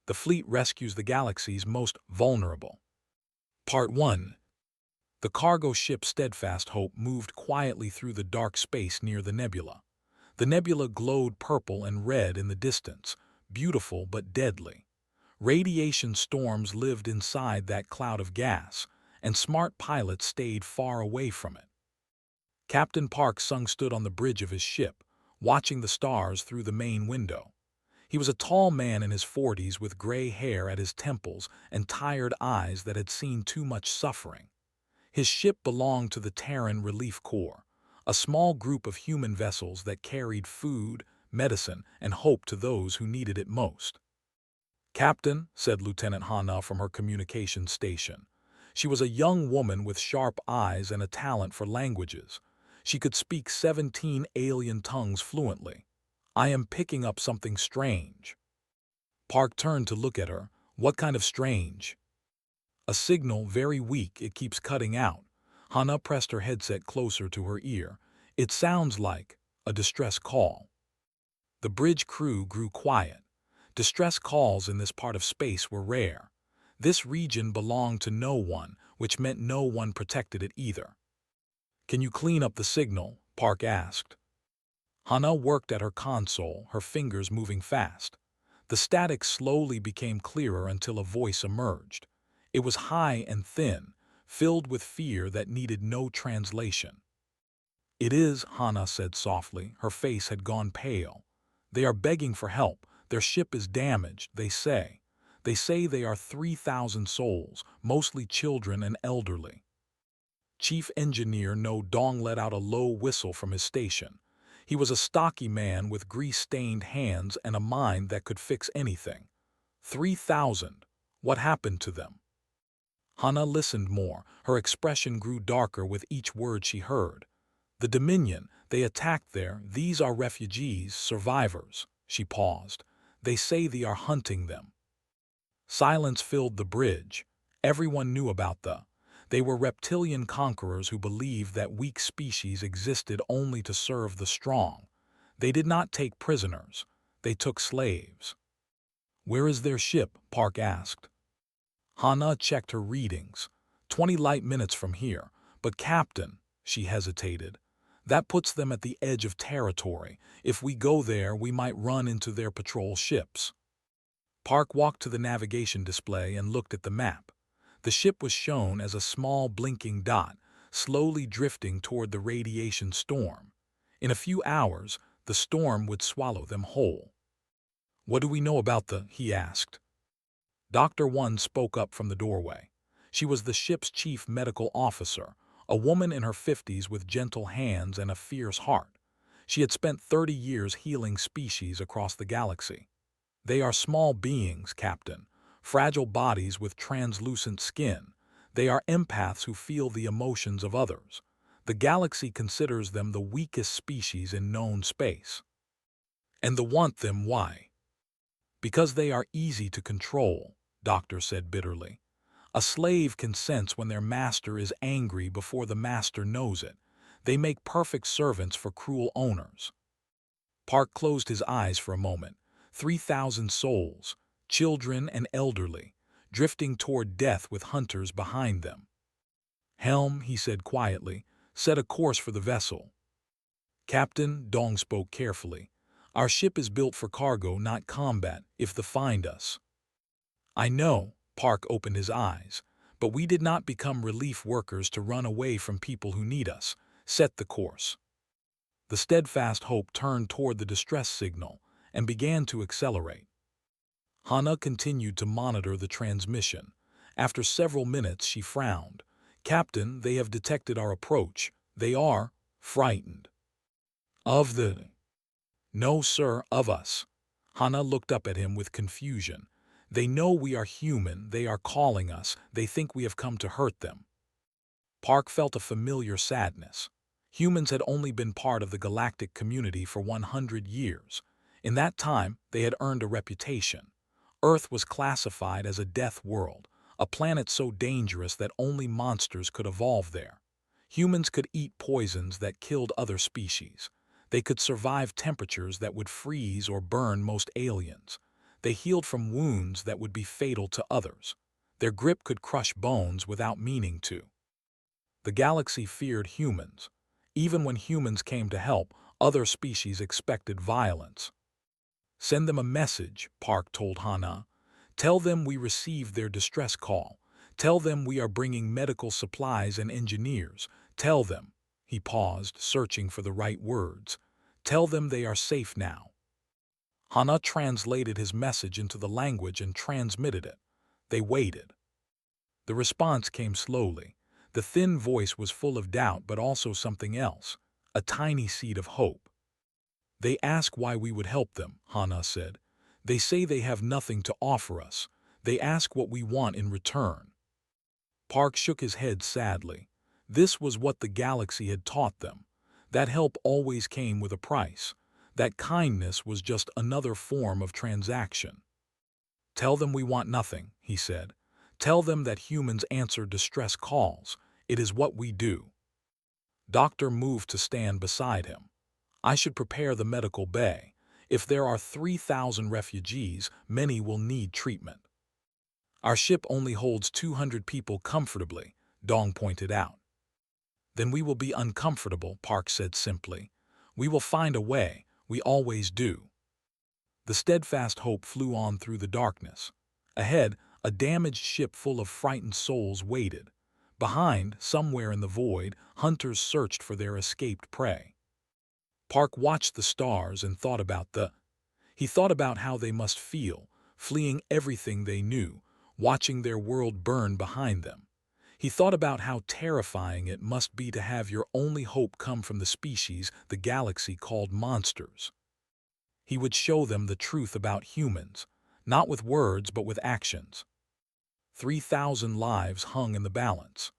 The fleet rescues the galaxy's most vulnerable. Part 1. The cargo ship Steadfast Hope moved quietly through the dark space near the nebula. The nebula glowed purple and red in the distance, beautiful but deadly. Radiation storms lived inside that cloud of gas, and smart pilots stayed far away from it. Captain Park Sung stood on the bridge of his ship, watching the stars through the main window. He was a tall man in his 40s with gray hair at his temples and tired eyes that had seen too much suffering. His ship belonged to the Terran Relief Corps, a small group of human vessels that carried food, medicine, and hope to those who needed it most. "Captain," said Lieutenant Hana from her communications station. She was a young woman with sharp eyes and a talent for languages. She could speak 17 alien tongues fluently. "I am picking up something strange." Park turned to look at her. "What kind of strange?" "A signal, very weak, it keeps cutting out." Hana pressed her headset closer to her ear. "It sounds like a distress call." The bridge crew grew quiet. Distress calls in this part of space were rare. This region belonged to no one, which meant no one protected it either. "Can you clean up the signal?" Park asked. Hana worked at her console, her fingers moving fast. The static slowly became clearer until a voice emerged. It was high and thin, filled with fear that needed no translation. "It is," Hana said softly. Her face had gone pale. "They are begging for help. Their ship is damaged, they say. They say they are 3,000 souls, mostly children and elderly." Chief Engineer No Dong let out a low whistle from his station. He was a stocky man with grease-stained hands and a mind that could fix anything. 3,000. What happened to them? Hana listened more. Her expression grew darker with each word she heard. "The Dominion, they attacked there. These are refugees, survivors." She paused. "They say they are hunting them." Silence filled the bridge. Everyone knew about They were reptilian conquerors who believed that weak species existed only to serve the strong. They did not take prisoners. They took slaves. "Where is their ship?" Park asked. Hana checked her readings. 20 light minutes from here. "But Captain," she hesitated, "that puts them at the edge of territory. If we go there, we might run into their patrol ships." Park walked to the navigation display and looked at the map. The ship was shown as a small blinking dot, slowly drifting toward the radiation storm. In a few hours, the storm would swallow them whole. "What do we know about he asked. Dr. One spoke up from the doorway. She was the ship's chief medical officer, a woman in her 50s with gentle hands and a fierce heart. She had spent 30 years healing species across the galaxy. "They are small beings, Captain. Fragile bodies with translucent skin. They are empaths who feel the emotions of others. The galaxy considers them the weakest species in known space." "And want them why?" "Because they are easy to control," Doctor said bitterly. "A slave can sense when their master is angry before the master knows it. They make perfect servants for cruel owners." Park closed his eyes for a moment. 3,000 souls, children and elderly, drifting toward death with hunters behind them. "Helm," he said quietly, "set a course for the vessel." "Captain," Dong spoke carefully, "our ship is built for cargo, not combat, if they find us." "I know," Park opened his eyes, "but we did not become relief workers to run away from people who need us. Set the course." The Steadfast Hope turned toward the distress signal and began to accelerate. Hana continued to monitor the transmission. After several minutes, she frowned. "Captain, they have detected our approach. They are frightened." "Of the—" "No, sir, of us." Hana looked up at him with confusion. "They know we are human. They are calling us. They think we have come to hurt them." Park felt a familiar sadness. Humans had only been part of the galactic community for 100 years. In that time, they had earned a reputation. Earth was classified as a death world, a planet so dangerous that only monsters could evolve there. Humans could eat poisons that killed other species. They could survive temperatures that would freeze or burn most aliens. They healed from wounds that would be fatal to others. Their grip could crush bones without meaning to. The galaxy feared humans. Even when humans came to help, other species expected violence. "Send them a message," Park told Hana. "Tell them we received their distress call. Tell them we are bringing medical supplies and engineers. Tell them," he paused, searching for the right words, "tell them they are safe now." Hana translated his message into the language and transmitted it. They waited. The response came slowly. The thin voice was full of doubt, but also something else, a tiny seed of hope. "They ask why we would help them," Hana said. "They say they have nothing to offer us. They ask what we want in return." Park shook his head sadly. This was what the galaxy had taught them. That help always came with a price. That kindness was just another form of transaction. "Tell them we want nothing," he said. "Tell them that humans answer distress calls. It is what we do." Doctor moved to stand beside him. "I should prepare the medical bay. If there are 3,000 refugees, many will need treatment." "Our ship only holds 200 people comfortably," Dong pointed out. "Then we will be uncomfortable," Park said simply. "We will find a way. We always do." The steadfast hope flew on through the darkness. Ahead, a damaged ship full of frightened souls waited. Behind, somewhere in the void, hunters searched for their escaped prey. Park watched the stars and thought about He thought about how they must feel, fleeing everything they knew, watching their world burn behind them. He thought about how terrifying it must be to have your only hope come from the species the galaxy called monsters. He would show them the truth about humans, not with words but with actions. 3,000 lives hung in the balance.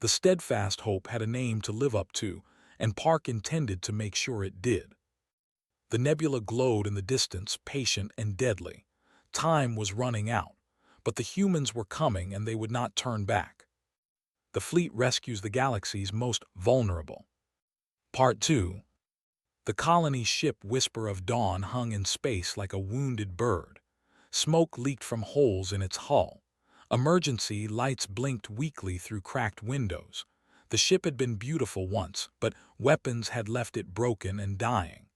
The steadfast hope had a name to live up to, and Park intended to make sure it did. The nebula glowed in the distance, patient and deadly. Time was running out, but the humans were coming and they would not turn back. The fleet rescues the galaxy's most vulnerable. Part 2. The colony's ship Whisper of Dawn hung in space like a wounded bird. Smoke leaked from holes in its hull. Emergency lights blinked weakly through cracked windows. The ship had been beautiful once, but weapons had left it broken and dying.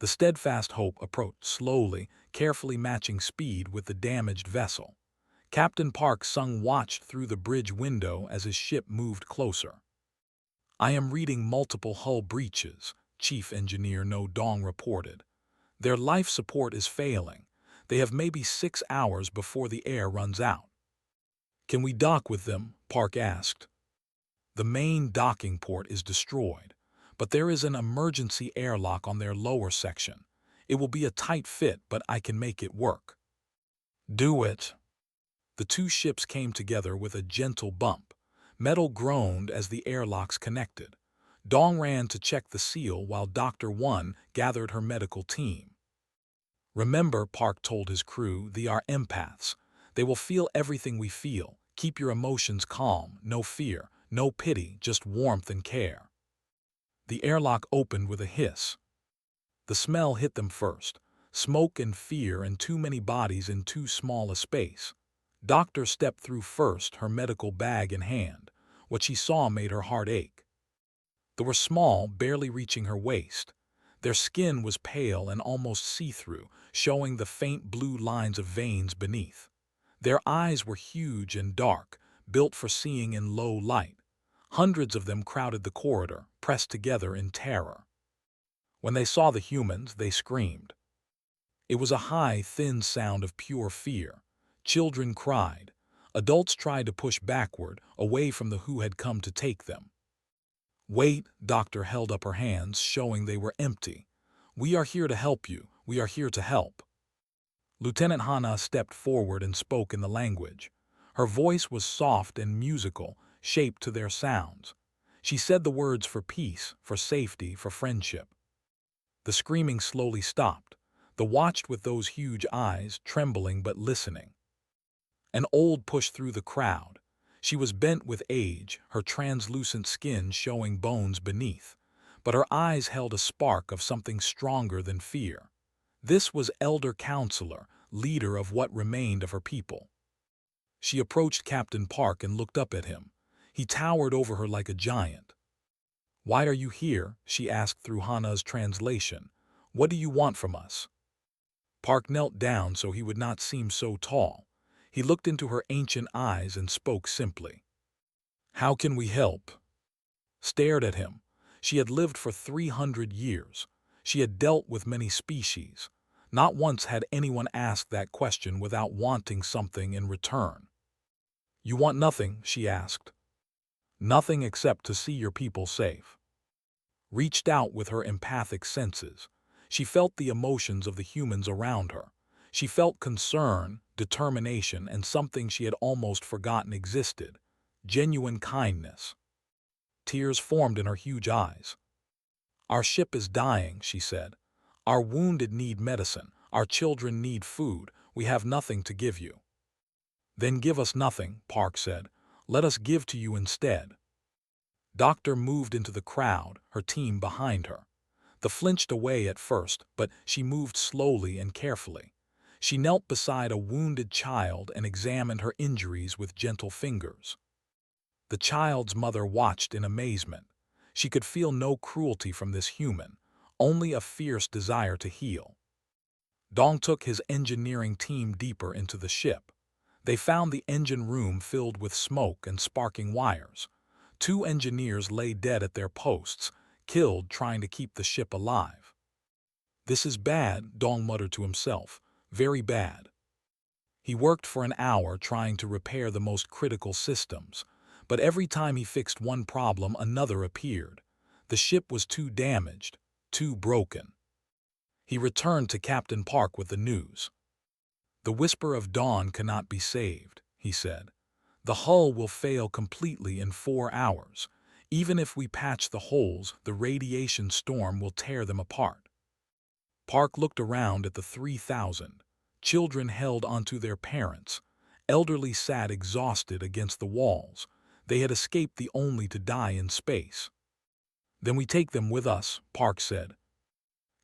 The steadfast hope approached slowly, carefully matching speed with the damaged vessel. Captain Park Sung watched through the bridge window as his ship moved closer. "I am reading multiple hull breaches," Chief Engineer No Dong reported. "Their life support is failing. They have maybe 6 hours before the air runs out." "Can we dock with them?" Park asked. "The main docking port is destroyed, but there is an emergency airlock on their lower section. It will be a tight fit, but I can make it work." "Do it." The two ships came together with a gentle bump. Metal groaned as the airlocks connected. Dong ran to check the seal while Dr. One gathered her medical team. "Remember," Park told his crew, "they are empaths. They will feel everything we feel. Keep your emotions calm, no fear, no pity, just warmth and care." The airlock opened with a hiss. The smell hit them first. Smoke and fear and too many bodies in too small a space. Doctor stepped through first, her medical bag in hand. What she saw made her heart ache. They were small, barely reaching her waist. Their skin was pale and almost see-through, showing the faint blue lines of veins beneath. Their eyes were huge and dark, built for seeing in low light. Hundreds of them crowded the corridor, pressed together in terror. When they saw the humans, they screamed. It was a high, thin sound of pure fear. Children cried. Adults tried to push backward, away from the who had come to take them. "Wait," Doctor held up her hands, showing they were empty. "We are here to help you. We are here to help." Lieutenant Hana stepped forward and spoke in the language. Her voice was soft and musical, shaped to their sounds. She said the words for peace, for safety, for friendship. The screaming slowly stopped. They watched with those huge eyes, trembling but listening. An old pushed through the crowd. She was bent with age, her translucent skin showing bones beneath, but her eyes held a spark of something stronger than fear. This was Elder Counselor, leader of what remained of her people. She approached Captain Park and looked up at him. He towered over her like a giant. "Why are you here?" she asked through Hana's translation. "What do you want from us?" Park knelt down so he would not seem so tall. He looked into her ancient eyes and spoke simply. "How can we help?" Stared at him. She had lived for 300 years. She had dealt with many species. Not once had anyone asked that question without wanting something in return. "You want nothing?" she asked. "Nothing except to see your people safe." Reached out with her empathic senses. She felt the emotions of the humans around her. She felt concern, determination, and something she had almost forgotten existed: genuine kindness. Tears formed in her huge eyes. "Our ship is dying," she said. "Our wounded need medicine. Our children need food. We have nothing to give you." "Then give us nothing," Park said. "Let us give to you instead." Doctor moved into the crowd, her team behind her. They flinched away at first, but she moved slowly and carefully. She knelt beside a wounded child and examined her injuries with gentle fingers. The child's mother watched in amazement. She could feel no cruelty from this human, only a fierce desire to heal. Dong took his engineering team deeper into the ship. They found the engine room filled with smoke and sparking wires. 2 engineers lay dead at their posts, killed trying to keep the ship alive. "This is bad," Dong muttered to himself. "Very bad." He worked for an hour trying to repair the most critical systems, but every time he fixed one problem, another appeared. The ship was too damaged, too broken. He returned to Captain Park with the news. "The Whisper of Dawn cannot be saved," he said. "The hull will fail completely in 4 hours. Even if we patch the holes, the radiation storm will tear them apart." Park looked around at the 3,000. Children held onto their parents. Elderly sat exhausted against the walls. They had escaped the only to die in space. "Then we take them with us," Park said.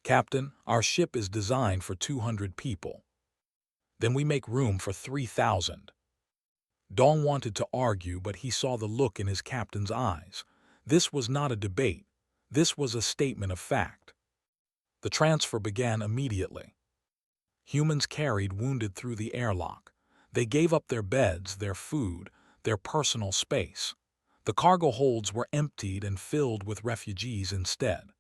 "Captain, our ship is designed for 200 people." "Then we make room for 3,000. Dong wanted to argue, but he saw the look in his captain's eyes. This was not a debate. This was a statement of fact. The transfer began immediately. Humans carried wounded through the airlock. They gave up their beds, their food, their personal space. The cargo holds were emptied and filled with refugees instead.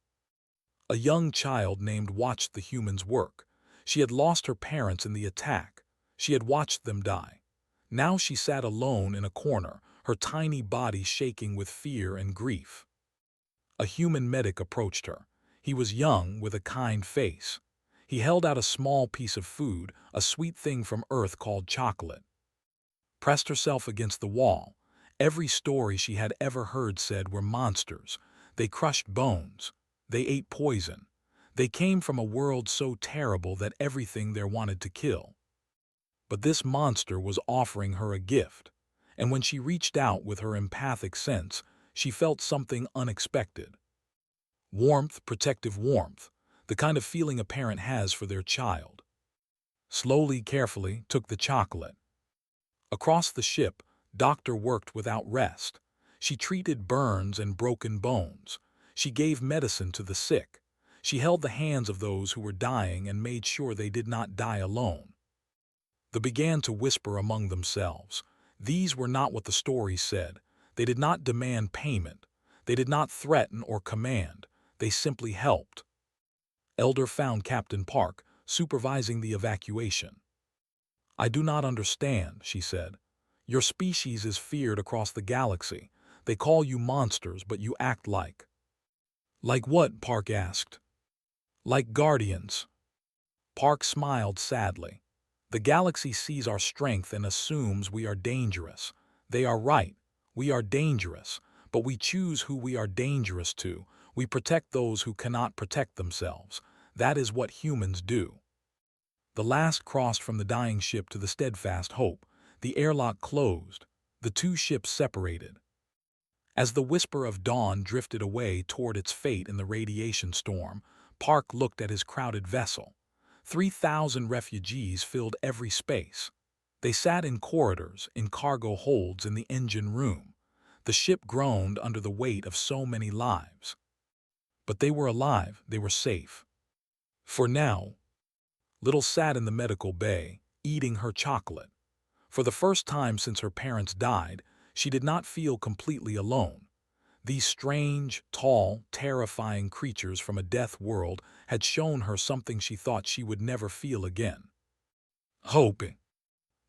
A young child named watched the humans work. She had lost her parents in the attack. She had watched them die. Now she sat alone in a corner, her tiny body shaking with fear and grief. A human medic approached her. He was young, with a kind face. He held out a small piece of food, a sweet thing from Earth called chocolate. Pressed herself against the wall. Every story she had ever heard said were monsters. They crushed bones. They ate poison. They came from a world so terrible that everything there wanted to kill. But this monster was offering her a gift, and when she reached out with her empathic sense, she felt something unexpected. Warmth, protective warmth, the kind of feeling a parent has for their child. Slowly, carefully, took the chocolate. Across the ship, Doctor worked without rest. She treated burns and broken bones. She gave medicine to the sick. She held the hands of those who were dying and made sure they did not die alone. They began to whisper among themselves. These were not what the stories said. They did not demand payment. They did not threaten or command. They simply helped. Elder found Captain Park, supervising the evacuation. "I do not understand," she said. "Your species is feared across the galaxy. They call you monsters, but you act like—" "Like what?" Park asked. "Like guardians." Park smiled sadly. "The galaxy sees our strength and assumes we are dangerous. They are right. We are dangerous, but we choose who we are dangerous to. We protect those who cannot protect themselves. That is what humans do." The last crossed from the dying ship to the steadfast hope. The airlock closed. The 2 ships separated. As the Whisper of Dawn drifted away toward its fate in the radiation storm, Park looked at his crowded vessel. 3,000 refugees filled every space. They sat in corridors, in cargo holds, in the engine room. The ship groaned under the weight of so many lives. But they were alive, they were safe. For now, Little sat in the medical bay, eating her chocolate. For the first time since her parents died, she did not feel completely alone. These strange, tall, terrifying creatures from a death world had shown her something she thought she would never feel again. Hope.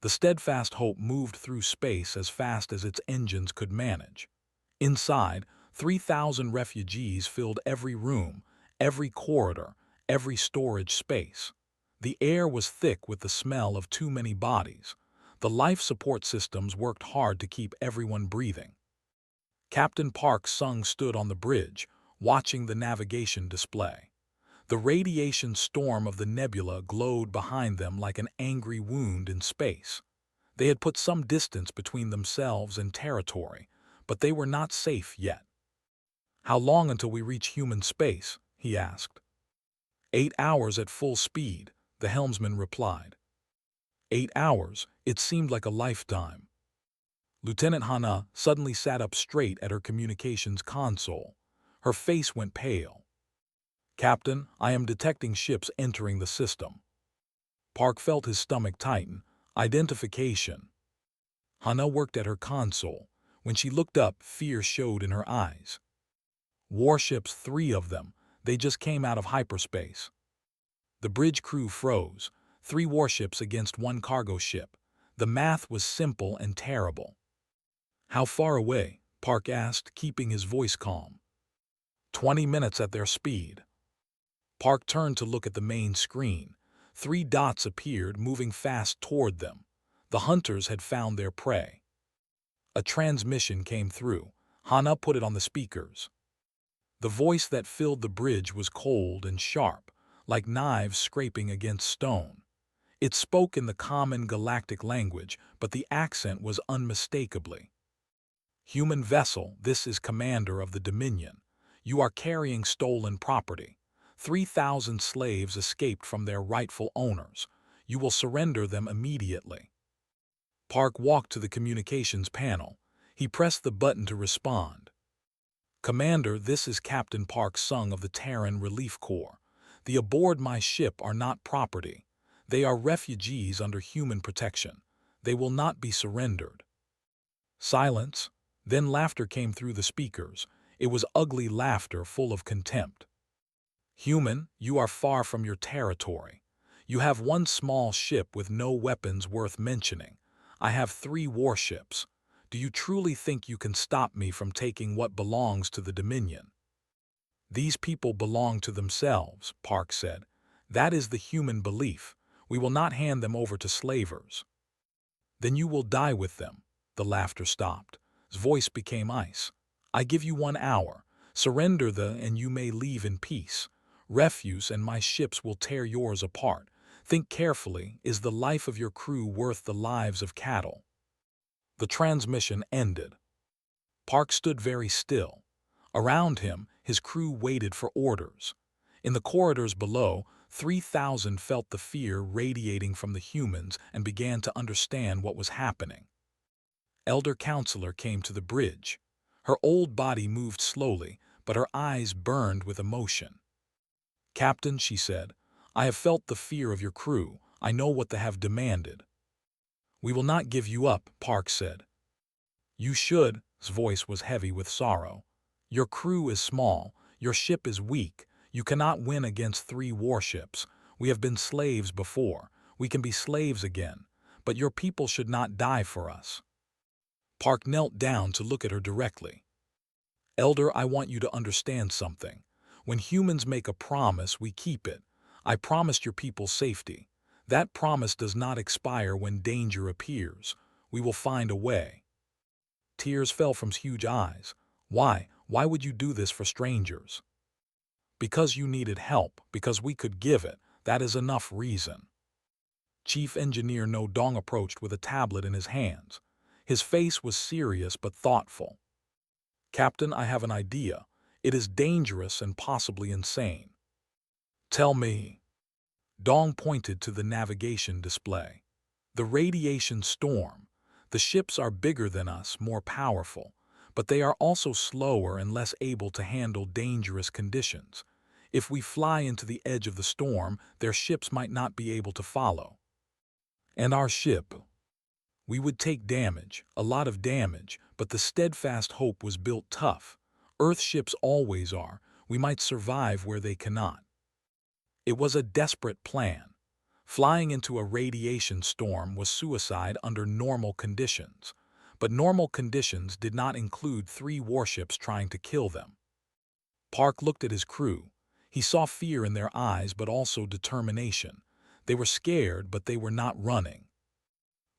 The steadfast Hope moved through space as fast as its engines could manage. Inside, 3,000 refugees filled every room, every corridor, every storage space. The air was thick with the smell of too many bodies. The life support systems worked hard to keep everyone breathing. Captain Park Sung stood on the bridge, watching the navigation display. The radiation storm of the nebula glowed behind them like an angry wound in space. They had put some distance between themselves and territory, but they were not safe yet. "How long until we reach human space?" he asked. 8 hours at full speed, the helmsman replied. 8 hours, it seemed like a lifetime. Lieutenant Hana suddenly sat up straight at her communications console. Her face went pale. "Captain, I am detecting ships entering the system." Park felt his stomach tighten. Identification. Hana worked at her console. When she looked up, fear showed in her eyes. "Warships, 3 of them. They just came out of hyperspace." The bridge crew froze. 3 warships against 1 cargo ship. The math was simple and terrible. "How far away?" Park asked, keeping his voice calm. 20 minutes at their speed." Park turned to look at the main screen. 3 dots appeared, moving fast toward them. The hunters had found their prey. A transmission came through. Hana put it on the speakers. The voice that filled the bridge was cold and sharp, like knives scraping against stone. It spoke in the common galactic language, but the accent was unmistakably. "Human vessel, this is Commander of the Dominion. You are carrying stolen property. 3,000 slaves escaped from their rightful owners. You will surrender them immediately." Park walked to the communications panel. He pressed the button to respond. "Commander, this is Captain Park Sung of the Terran Relief Corps. The aboard my ship are not property. They are refugees under human protection. They will not be surrendered." Silence. Then laughter came through the speakers. It was ugly laughter full of contempt. "Human, you are far from your territory. You have 1 small ship with no weapons worth mentioning. I have 3 warships. Do you truly think you can stop me from taking what belongs to the Dominion?" "These people belong to themselves," Park said. "That is the human belief. We will not hand them over to slavers." "Then you will die with them." The laughter stopped. His voice became ice. "I give you 1 hour. Surrender and you may leave in peace. Refuse and my ships will tear yours apart. Think carefully, is the life of your crew worth the lives of cattle?" The transmission ended. Park stood very still. Around him, his crew waited for orders. In the corridors below, 3,000 felt the fear radiating from the humans and began to understand what was happening. Elder Counselor came to the bridge. Her old body moved slowly, but her eyes burned with emotion. "Captain," she said, "I have felt the fear of your crew. I know what they have demanded." "We will not give you up," Park said. "You should." His voice was heavy with sorrow. "Your crew is small. Your ship is weak. You cannot win against 3 warships. We have been slaves before. We can be slaves again. But your people should not die for us." Park knelt down to look at her directly. "Elder, I want you to understand something. When humans make a promise, we keep it. I promised your people safety. That promise does not expire when danger appears. We will find a way." Tears fell from his huge eyes. "Why? Why would you do this for strangers?" "Because you needed help, because we could give it. That is enough reason." Chief Engineer No Dong approached with a tablet in his hands. His face was serious but thoughtful. "Captain, I have an idea. It is dangerous and possibly insane." "Tell me." Dong pointed to the navigation display. The radiation storm. The ships are bigger than us, more powerful, but they are also slower and less able to handle dangerous conditions. If we fly into the edge of the storm, their ships might not be able to follow. And our ship? We would take damage, a lot of damage, but the Steadfast Hope was built tough. Earth ships always are. We might survive where they cannot. It was a desperate plan. Flying into a radiation storm was suicide under normal conditions, but normal conditions did not include 3 warships trying to kill them. Park looked at his crew. He saw fear in their eyes but also determination. They were scared, but they were not running.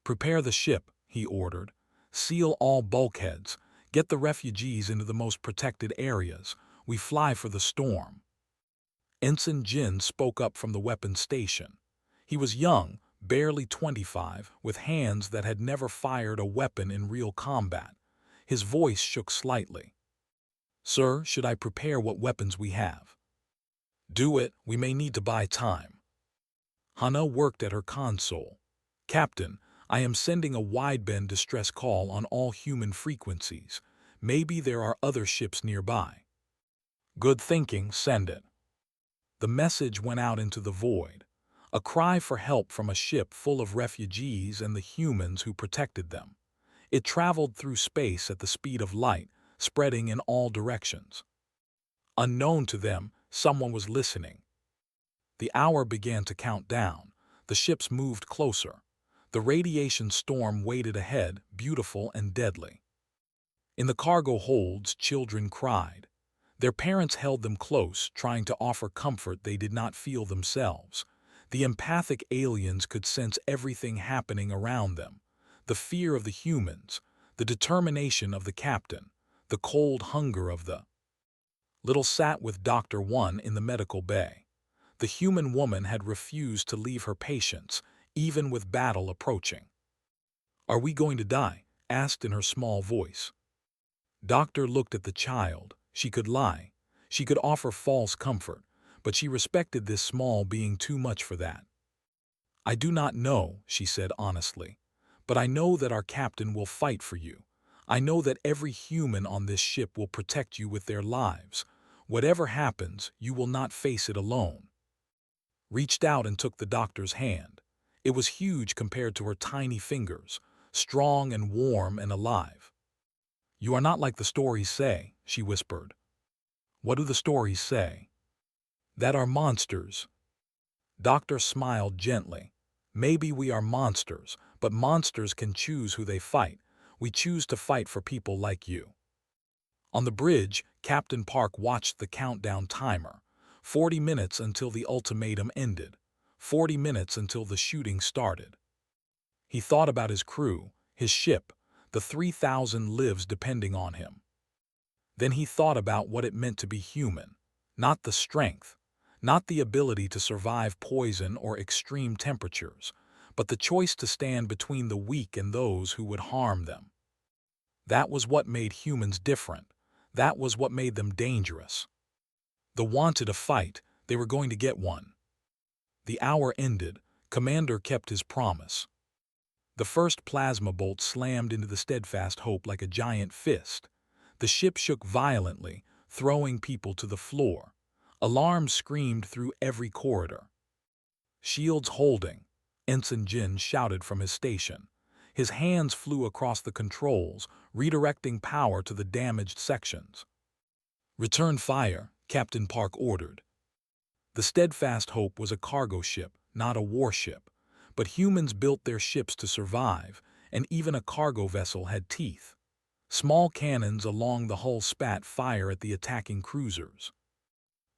"Prepare the ship," he ordered. "Seal all bulkheads. Get the refugees into the most protected areas. We fly for the storm." Ensign Jin spoke up from the weapons station. He was young, barely 25, with hands that had never fired a weapon in real combat. His voice shook slightly. "Sir, should I prepare what weapons we have?" "Do it. We may need to buy time." Hana worked at her console. "Captain, I am sending a wideband distress call on all human frequencies. Maybe there are other ships nearby." "Good thinking, send it." The message went out into the void, a cry for help from a ship full of refugees and the humans who protected them. It traveled through space at the speed of light, spreading in all directions. Unknown to them, someone was listening. The hour began to count down. The ships moved closer. The radiation storm waited ahead, beautiful and deadly. In the cargo holds, children cried. Their parents held them close, trying to offer comfort they did not feel themselves. The empathic aliens could sense everything happening around them. The fear of the humans, the determination of the captain, the cold hunger of the little sat with Dr. One in the medical bay. The human woman had refused to leave her patients, even with battle approaching. "Are we going to die?" asked in her small voice. Doctor looked at the child. She could lie. She could offer false comfort, but she respected this small being too much for that. "I do not know," she said honestly, "but I know that our captain will fight for you. I know that every human on this ship will protect you with their lives. Whatever happens, you will not face it alone." Reached out and took the doctor's hand. It was huge compared to her tiny fingers, strong and warm and alive. "You are not like the stories say," she whispered. "What do the stories say?" "That are monsters." Doctor smiled gently. "Maybe we are monsters, but monsters can choose who they fight. We choose to fight for people like you." On the bridge, Captain Park watched the countdown timer. 40 minutes until the ultimatum ended. 40 minutes until the shooting started. He thought about his crew, his ship, the 3,000 lives depending on him. Then he thought about what it meant to be human. Not the strength, not the ability to survive poison or extreme temperatures, but the choice to stand between the weak and those who would harm them. That was what made humans different. That was what made them dangerous. They wanted a fight. They were going to get one. The hour ended. Commander kept his promise. The first plasma bolt slammed into the Steadfast Hope like a giant fist. The ship shook violently, throwing people to the floor. Alarms screamed through every corridor. "Shields holding," Ensign Jin shouted from his station. His hands flew across the controls, redirecting power to the damaged sections. "Return fire," Captain Park ordered. The Steadfast Hope was a cargo ship, not a warship. But humans built their ships to survive, and even a cargo vessel had teeth. Small cannons along the hull spat fire at the attacking cruisers.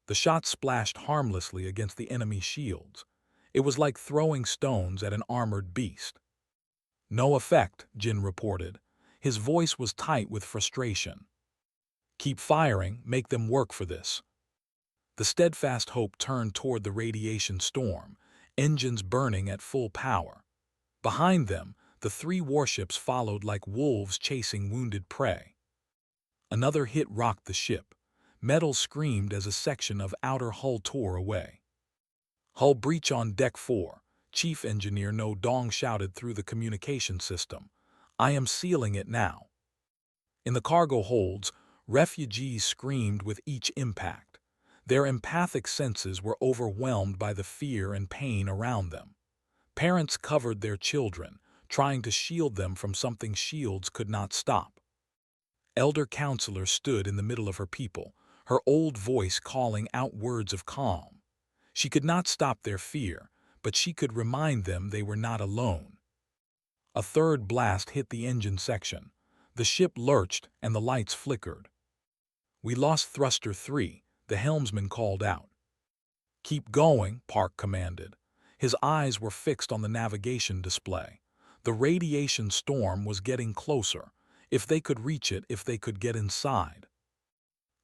The shots splashed harmlessly against the enemy shields. It was like throwing stones at an armored beast. "No effect," Jin reported. His voice was tight with frustration. "Keep firing, make them work for this." The Steadfast Hope turned toward the radiation storm, engines burning at full power. Behind them, the 3 warships followed like wolves chasing wounded prey. Another hit rocked the ship. Metal screamed as a section of outer hull tore away. Hull breach on Deck 4, Chief Engineer No Dong shouted through the communication system. I am sealing it now. In the cargo holds, refugees screamed with each impact. Their empathic senses were overwhelmed by the fear and pain around them. Parents covered their children, trying to shield them from something shields could not stop. Elder Counselor stood in the middle of her people, her old voice calling out words of calm. She could not stop their fear, but she could remind them they were not alone. A third blast hit the engine section. The ship lurched and the lights flickered. We lost thruster 3, the helmsman called out. Keep going, Park commanded. His eyes were fixed on the navigation display. The radiation storm was getting closer. If they could reach it, if they could get inside.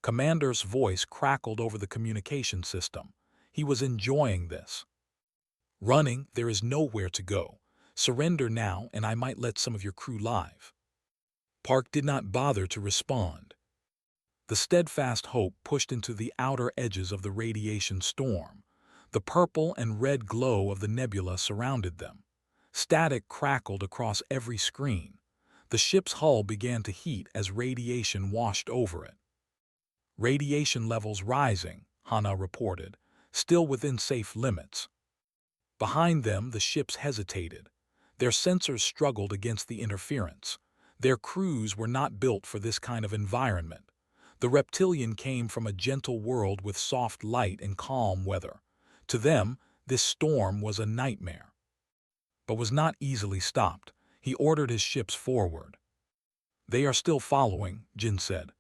Commander's voice crackled over the communication system. He was enjoying this. Running, there is nowhere to go. Surrender now and I might let some of your crew live. Park did not bother to respond. The steadfast hope pushed into the outer edges of the radiation storm. The purple and red glow of the nebula surrounded them. Static crackled across every screen. The ship's hull began to heat as radiation washed over it. Radiation levels rising, Hana reported, still within safe limits. Behind them, the ships hesitated. Their sensors struggled against the interference. Their crews were not built for this kind of environment. The reptilian came from a gentle world with soft light and calm weather. To them, this storm was a nightmare. But was not easily stopped. He ordered his ships forward. They are still following, Jin said.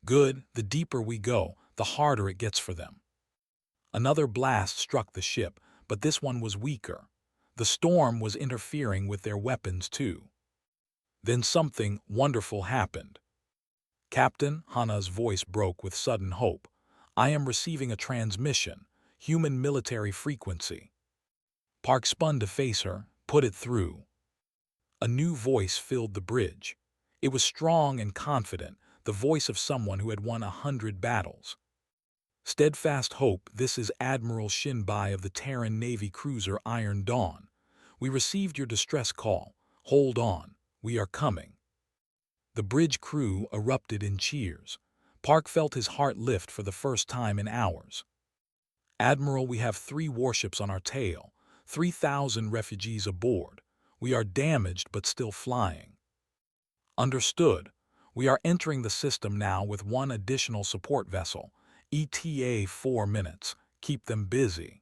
Good, the deeper we go, the harder it gets for them. Another blast struck the ship, but this one was weaker. The storm was interfering with their weapons too. Then something wonderful happened. Captain, Hana's voice broke with sudden hope. I am receiving a transmission, human military frequency. Park spun to face her, put it through. A new voice filled the bridge. It was strong and confident, the voice of someone who had won 100 battles. Steadfast hope, this is Admiral Shinbai of the Terran Navy cruiser Iron Dawn. We received your distress call. Hold on, we are coming. The bridge crew erupted in cheers. Park felt his heart lift for the first time in hours. Admiral, we have 3 warships on our tail, 3,000 refugees aboard. We are damaged but still flying. Understood. We are entering the system now with 1 additional support vessel. ETA 4 minutes. Keep them busy.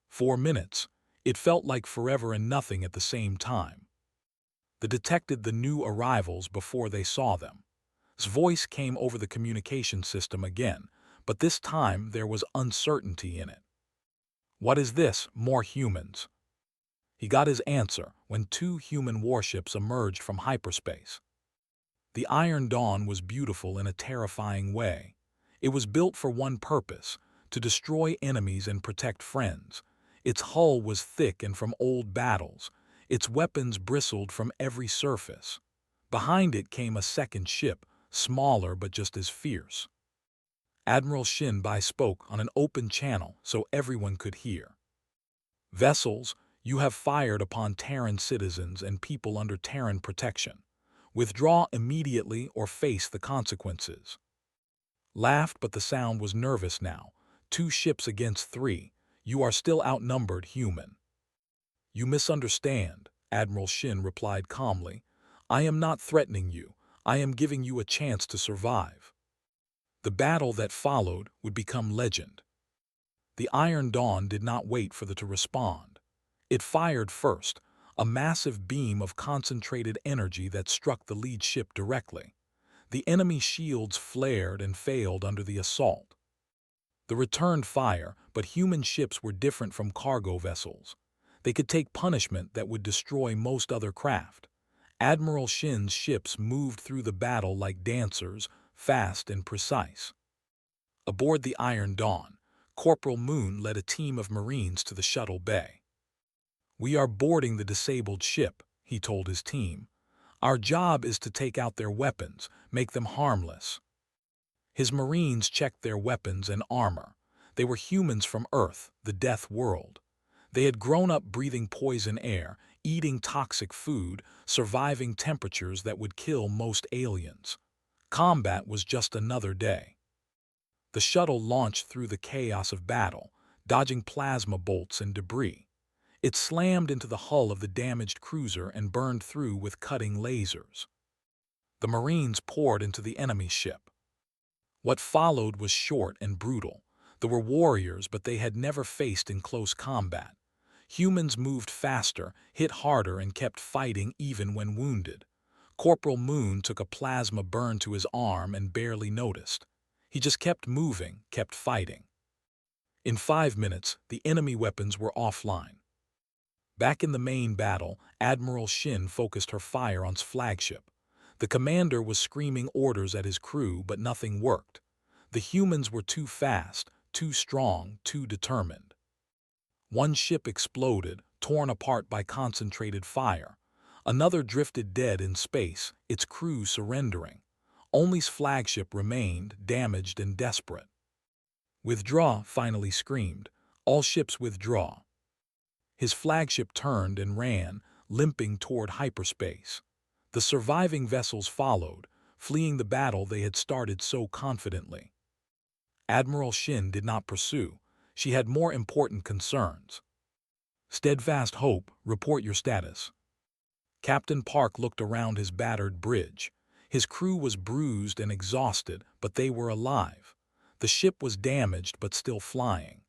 4 minutes. It felt like forever and nothing at the same time. They detected the new arrivals before they saw them. His voice came over the communication system again, but this time there was uncertainty in it. What is this? More humans. He got his answer when 2 human warships emerged from hyperspace. The Iron Dawn was beautiful in a terrifying way. It was built for one purpose, to destroy enemies and protect friends. Its hull was thick and from old battles. Its weapons bristled from every surface. Behind it came a second ship, smaller but just as fierce. Admiral Shinbai spoke on an open channel so everyone could hear. Vessels, you have fired upon Terran citizens and people under Terran protection. Withdraw immediately or face the consequences. Laughed, but the sound was nervous now. 2 ships against 3. You are still outnumbered, human. You misunderstand, Admiral Shin replied calmly. I am not threatening you. I am giving you a chance to survive. The battle that followed would become legend. The Iron Dawn did not wait for them to respond. It fired first, a massive beam of concentrated energy that struck the lead ship directly. The enemy shields flared and failed under the assault. The returned fire, but human ships were different from cargo vessels. They could take punishment that would destroy most other craft. Admiral Shin's ships moved through the battle like dancers, fast and precise. Aboard the Iron Dawn, Corporal Moon led a team of Marines to the shuttle bay. We are boarding the disabled ship, he told his team. Our job is to take out their weapons, make them harmless. His Marines checked their weapons and armor. They were humans from Earth, the Death World. They had grown up breathing poison air, eating toxic food, surviving temperatures that would kill most aliens. Combat was just another day. The shuttle launched through the chaos of battle, dodging plasma bolts and debris. It slammed into the hull of the damaged cruiser and burned through with cutting lasers. The Marines poured into the enemy ship. What followed was short and brutal. They were warriors, but they had never faced in close combat. Humans moved faster, hit harder, and kept fighting even when wounded. Corporal Moon took a plasma burn to his arm and barely noticed. He just kept moving, kept fighting. In 5 minutes, the enemy weapons were offline. Back in the main battle, Admiral Shin focused her fire on his flagship. The commander was screaming orders at his crew, but nothing worked. The humans were too fast, too strong, too determined. One ship exploded, torn apart by concentrated fire. Another drifted dead in space, its crew surrendering. Only his flagship remained, damaged and desperate. "Withdraw," finally screamed. "All ships withdraw." His flagship turned and ran, limping toward hyperspace. The surviving vessels followed, fleeing the battle they had started so confidently. Admiral Shin did not pursue. She had more important concerns. "Steadfast Hope, report your status." Captain Park looked around his battered bridge. His crew was bruised and exhausted, but they were alive. The ship was damaged but still flying.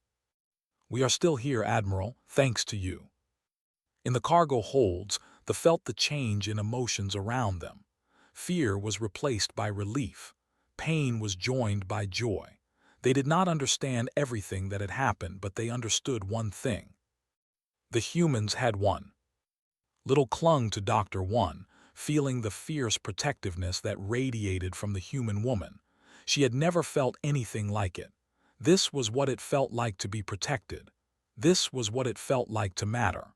"We are still here, Admiral, thanks to you." In the cargo holds, they felt the change in emotions around them. Fear was replaced by relief. Pain was joined by joy. They did not understand everything that had happened, but they understood one thing. The humans had won. Little clung to Dr. One, feeling the fierce protectiveness that radiated from the human woman. She had never felt anything like it. This was what it felt like to be protected. This was what it felt like to matter.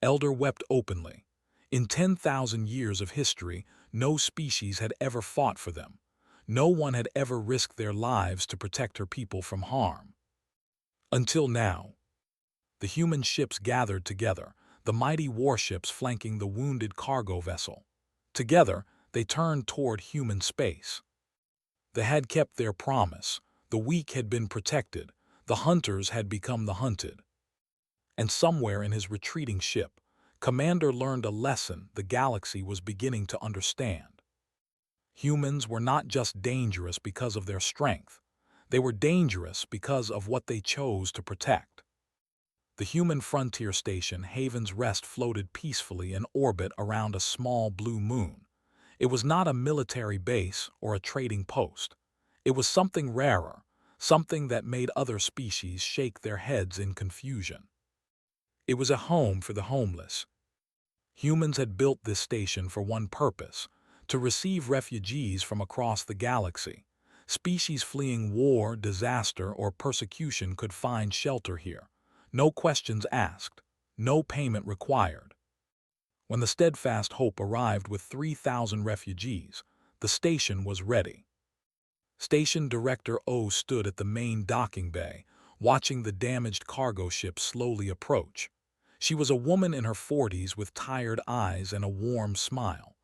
Elder wept openly. In 10,000 years of history, no species had ever fought for them. No one had ever risked their lives to protect her people from harm. Until now. The human ships gathered together, the mighty warships flanking the wounded cargo vessel. Together, they turned toward human space. They had kept their promise. The weak had been protected. The hunters had become the hunted. And somewhere in his retreating ship, Commander learned a lesson the galaxy was beginning to understand. Humans were not just dangerous because of their strength. They were dangerous because of what they chose to protect. The human frontier station Haven's Rest floated peacefully in orbit around a small blue moon. It was not a military base or a trading post. It was something rarer, something that made other species shake their heads in confusion. It was a home for the homeless. Humans had built this station for one purpose: to receive refugees from across the galaxy. Species fleeing war, disaster, or persecution could find shelter here. No questions asked, no payment required. When the Steadfast Hope arrived with 3,000 refugees, the station was ready. Station Director O stood at the main docking bay, watching the damaged cargo ship slowly approach. She was a woman in her 40s with tired eyes and a warm smile.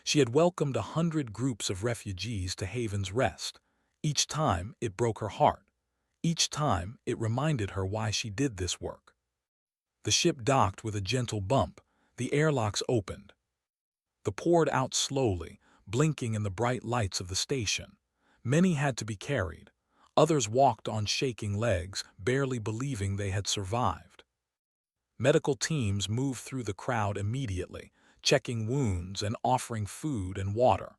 She had welcomed 100 groups of refugees to Haven's Rest. Each time, it broke her heart. Each time, it reminded her why she did this work. The ship docked with a gentle bump. The airlocks opened. They poured out slowly, blinking in the bright lights of the station. Many had to be carried. Others walked on shaking legs, barely believing they had survived. Medical teams moved through the crowd immediately, checking wounds and offering food and water.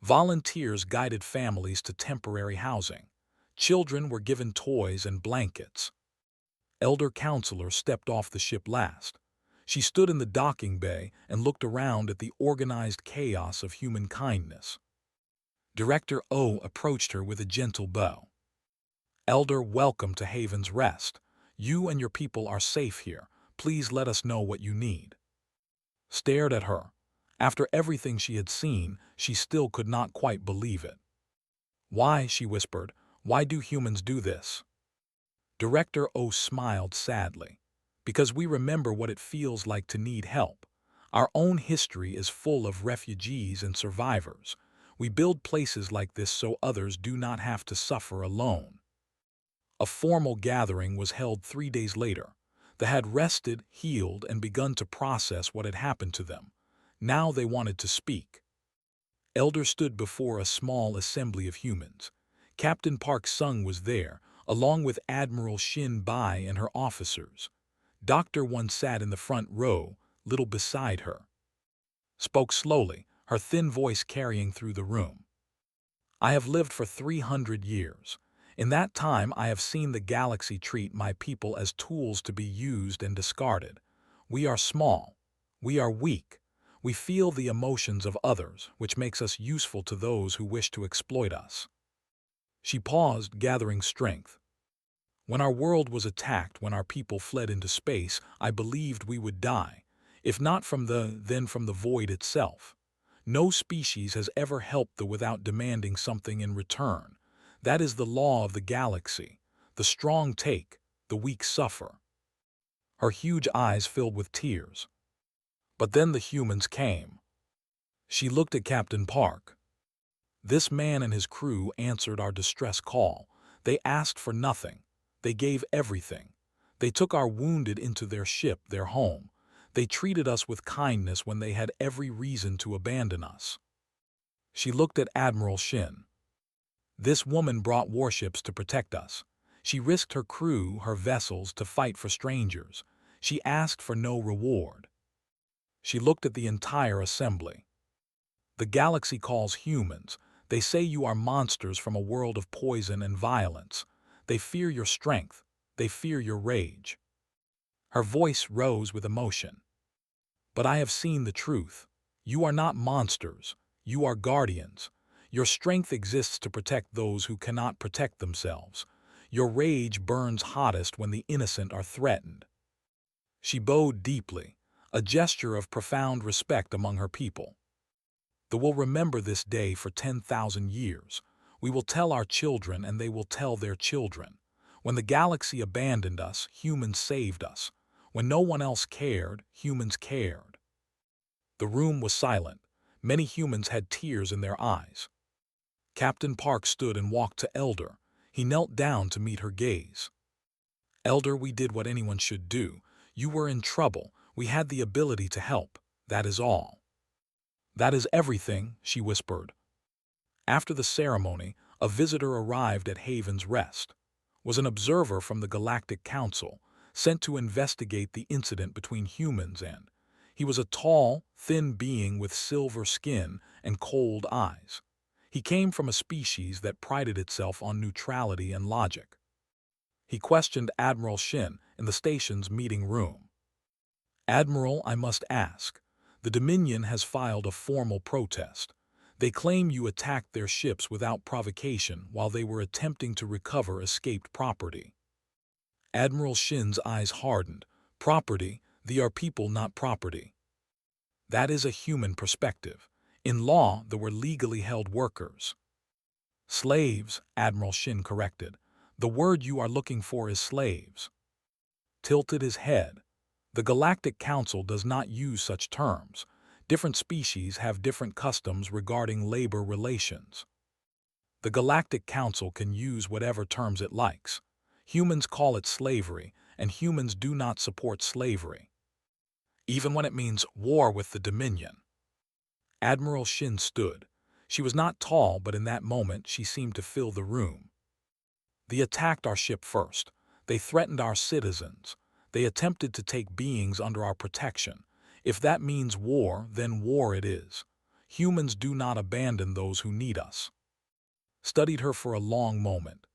Volunteers guided families to temporary housing. Children were given toys and blankets. Elder Counselor stepped off the ship last. She stood in the docking bay and looked around at the organized chaos of human kindness. Director O approached her with a gentle bow. "Elder, welcome to Haven's Rest. You and your people are safe here. Please let us know what you need." Stared at her. After everything she had seen, she still could not quite believe it. "Why," she whispered, "why do humans do this?" Director O smiled sadly. Because we remember what it feels like to need help. Our own history is full of refugees and survivors. We build places like this so others do not have to suffer alone. A formal gathering was held 3 days later. They had rested, healed, and begun to process what had happened to them. Now they wanted to speak. Elder stood before a small assembly of humans. Captain Park Sung was there, along with Admiral Shin Bai and her officers. Dr. One sat in the front row, little beside her. Spoke slowly, her thin voice carrying through the room. I have lived for 300 years. In that time I have seen the galaxy treat my people as tools to be used and discarded. We are small. We are weak. We feel the emotions of others, which makes us useful to those who wish to exploit us. She paused, gathering strength. When our world was attacked, when our people fled into space, I believed we would die. If not then from the void itself. No species has ever helped without demanding something in return. That is the law of the galaxy. The strong take, the weak suffer. Her huge eyes filled with tears. But then the humans came. She looked at Captain Park. This man and his crew answered our distress call. They asked for nothing. They gave everything. They took our wounded into their ship, their home. They treated us with kindness when they had every reason to abandon us. She looked at Admiral Shin. This woman brought warships to protect us. She risked her crew, her vessels, to fight for strangers. She asked for no reward. She looked at the entire assembly. The galaxy calls humans. They say you are monsters from a world of poison and violence. They fear your strength. They fear your rage. Her voice rose with emotion. But I have seen the truth. You are not monsters. You are guardians. Your strength exists to protect those who cannot protect themselves. Your rage burns hottest when the innocent are threatened. She bowed deeply, a gesture of profound respect among her people. They will remember this day for 10,000 years. We will tell our children and they will tell their children. When the galaxy abandoned us, humans saved us. When no one else cared, humans cared. The room was silent. Many humans had tears in their eyes. Captain Park stood and walked to Elder. He knelt down to meet her gaze. Elder, we did what anyone should do. You were in trouble. We had the ability to help. That is all. That is everything, she whispered. After the ceremony, a visitor arrived at Haven's Rest. Was an observer from the Galactic Council, sent to investigate the incident between humans and... He was a tall, thin being with silver skin and cold eyes. He came from a species that prided itself on neutrality and logic. He questioned Admiral Shin in the station's meeting room. Admiral, I must ask, the Dominion has filed a formal protest. They claim you attacked their ships without provocation while they were attempting to recover escaped property. Admiral Shin's eyes hardened. Property, they are people, not property. That is a human perspective. In law, they were legally held workers. Slaves, Admiral Shin corrected. The word you are looking for is slaves. Tilted his head. The Galactic Council does not use such terms. Different species have different customs regarding labor relations. The Galactic Council can use whatever terms it likes. Humans call it slavery, and humans do not support slavery. Even when it means war with the Dominion. Admiral Shin stood. She was not tall, but in that moment she seemed to fill the room. They attacked our ship first. They threatened our citizens. They attempted to take beings under our protection. If that means war, then war it is. Humans do not abandon those who need us. Studied her for a long moment.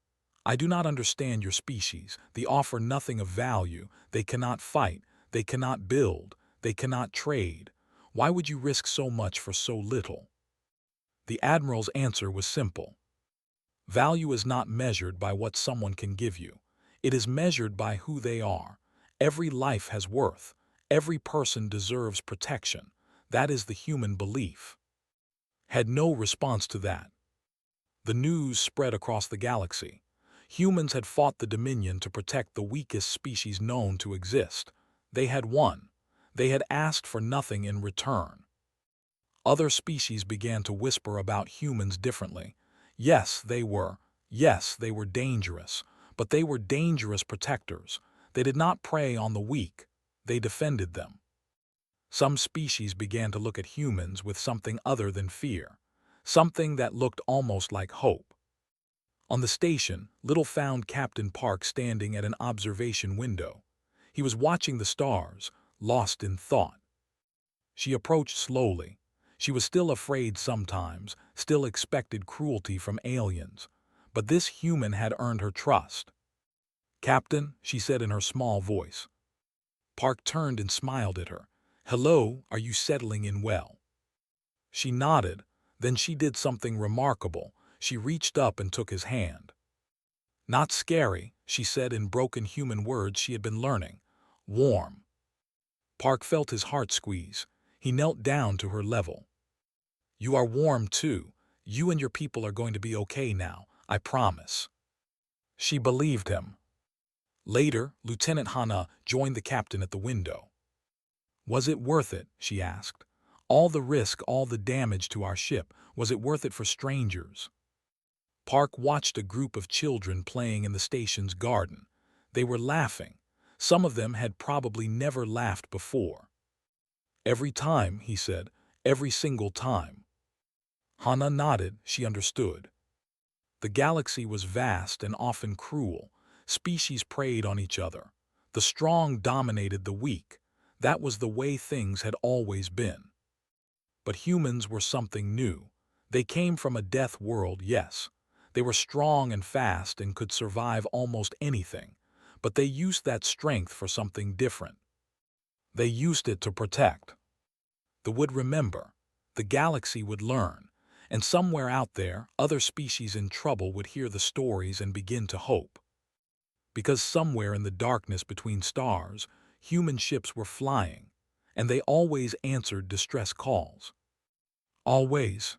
I do not understand your species. They offer nothing of value. They cannot fight. They cannot build. They cannot trade. Why would you risk so much for so little? The Admiral's answer was simple. Value is not measured by what someone can give you. It is measured by who they are. Every life has worth. Every person deserves protection. That is the human belief. Had no response to that. The news spread across the galaxy. Humans had fought the Dominion to protect the weakest species known to exist. They had won. They had asked for nothing in return. Other species began to whisper about humans differently. Yes, they were. Yes, they were dangerous. But they were dangerous protectors. They did not prey on the weak. They defended them. Some species began to look at humans with something other than fear. Something that looked almost like hope. On the station, Little found Captain Park standing at an observation window. He was watching the stars, lost in thought. She approached slowly. She was still afraid sometimes, still expected cruelty from aliens. But this human had earned her trust. "Captain," she said in her small voice. Park turned and smiled at her. "Hello, are you settling in well?" She nodded. Then she did something remarkable. She reached up and took his hand. "Not scary," she said in broken human words she had been learning. "Warm." Park felt his heart squeeze. He knelt down to her level. "You are warm too. You and your people are going to be okay now, I promise." She believed him. Later, Lieutenant Hana joined the captain at the window. "Was it worth it?" she asked. "All the risk, all the damage to our ship, was it worth it for strangers?" Park watched a group of children playing in the station's garden. They were laughing. Some of them had probably never laughed before. "Every time," he said, "every single time." Hana nodded. She understood. The galaxy was vast and often cruel. Species preyed on each other. The strong dominated the weak. That was the way things had always been. But humans were something new. They came from a death world, yes. They were strong and fast and could survive almost anything. But they used that strength for something different. They used it to protect. They would remember. The galaxy would learn. And somewhere out there, other species in trouble would hear the stories and begin to hope. Because somewhere in the darkness between stars, human ships were flying. And they always answered distress calls. Always.